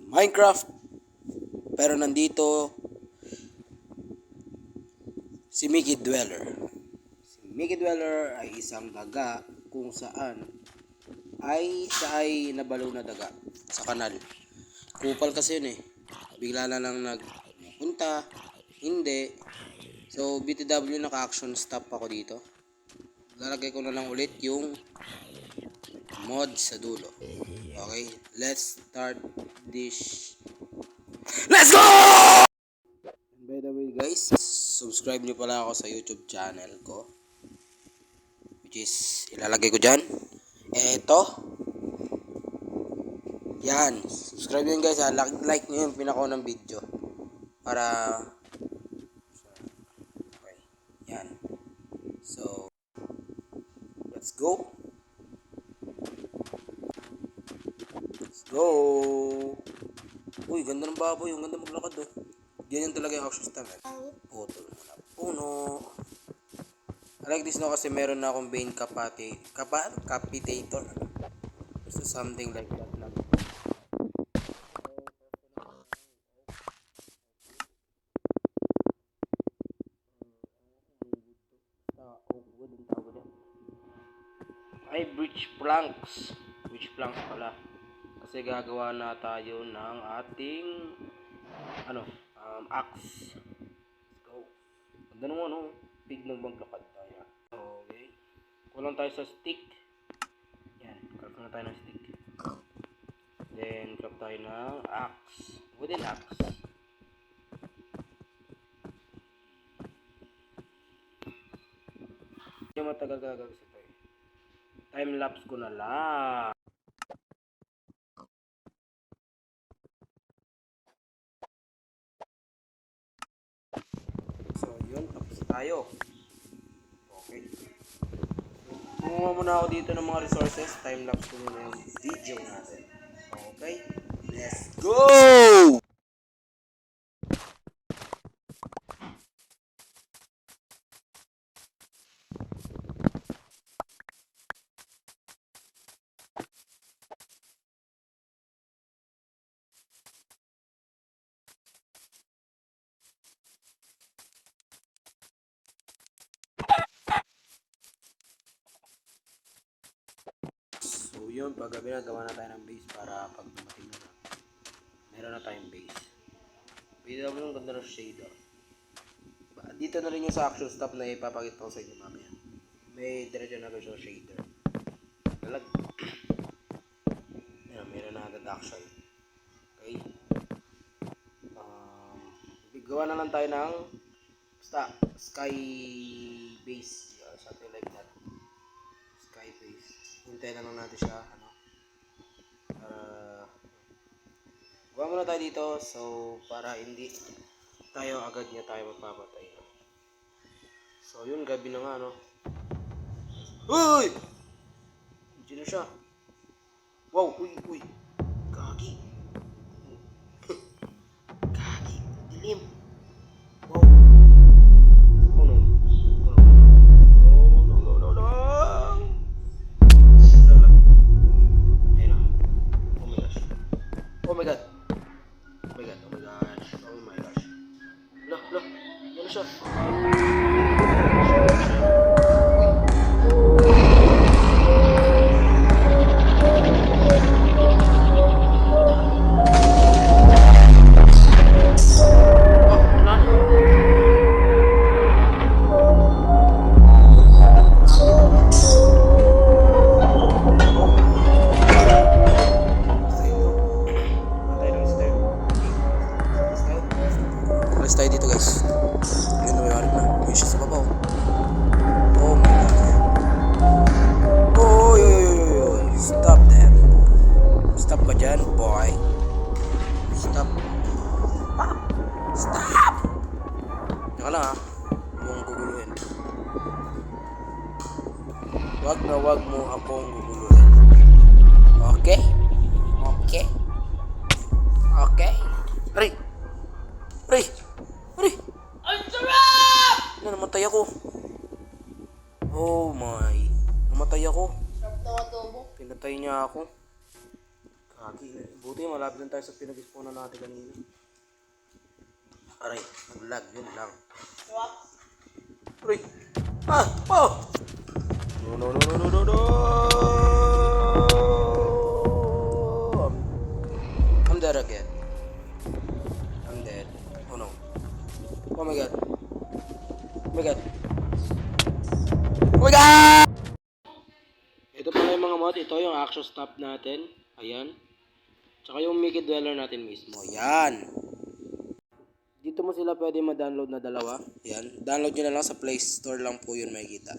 Minecraft. Pero nandito si Mickey Dweller. Si Mickey Dweller ay isang daga kung saan siya ay nabalaw na daga sa kanal. Kupal kasi yun eh. Bigla na lang nagpunta. Hindi. So BTW naka-action stop ako dito. Lalagay ko na lang ulit yung mod sa dulo. Okay, let's start this. Let's go! And by the way guys, subscribe nyo pala ako sa YouTube channel ko, which is ilalagay ko dyan. Eto. Yan. Subscribe nyo guys ha. Like nyo yung pinakaunang video. Para okay. Yan. So let's go. Let's go. Uy, ganda ng baboy. Ang ganda maglakad oh. Ganyan talaga yung action style. Putol mo na puno. I like this no kasi meron na akong vein capitator. So something like that lang. Ay, bridge planks. Bridge planks pala. Kasi gagawa na tayo ng ating axe. Let's go. Ganda naman pig ng maglakad tayo. Okay. Kulang tayo sa stick. Yan, craft na tayo ng stick. Then craft tayo ng axe. Wooden axe. Hindi matagal gagawin ito eh. Time lapse ko na lang. So yun, tapos tayo. Okay. Kumuha muna ako dito ng mga resources. Time lapse ko muna yung video natin. Okay. Let's go! So yun, paggabi na gawa na tayo ng base para pag dumating na meron na tayong base. Pwede naman yung ganda ng shader. Dito na rin yung sa action stop na ipapakita ko sa inyo mamaya. May diretso na agad yung shader. Dalag. Ayan, meron na agad action. Okay. Gawa na lang tayo ng sky base. Something like that. Sky base. Hintay na lang natin siya. Gawa muna tayo dito. So, para hindi tayo agad niya tayo mapapatay. So, yun. Gabi na nga, no? Uy! Hindi na siya. Wow! Uy! Uy! Gagi! Gagi! Dilim! Wow! Oh no! Oh no! No! No! No! No! Ayun na. Oh my gosh! Oh my god! Oh my god! Oh my gosh! Oh my gosh! No! No! Yan na siya! Alis tayo dito guys. Yun na may harap na. May siya sa babaw. Oh my god. Oy, oy, oy, oy. Stop that. Stop ka dyan, boy. Stop. Stop! Teka lang ha. Huwag mong guguluhin. Wag na wag mo akong guguluhin. Okay? Okay? Okay? Aray! Aray! Aray! Ang sarap! Namatay ako. Oh my. Namatay ako. Sarap daw adobo. Pinatay niya ako. Buti malapit lang tayo sa pinag-spawnan natin kanina. Aray, nag-lag yun lang. What? Aray! Ah! Oh! No, no, no, no, no, no, no! I'm dead again. I'm dead. Oh no. Oh my god. Oh my god. Oh my god! Ito pala yung mga mod. Ito yung action stop natin. Ayan. Tsaka yung Mickey Dweller natin mismo. Yan. Dito mo sila pwede ma-download na dalawa. Yan. Download nyo na lang sa Play Store lang po yun makikita.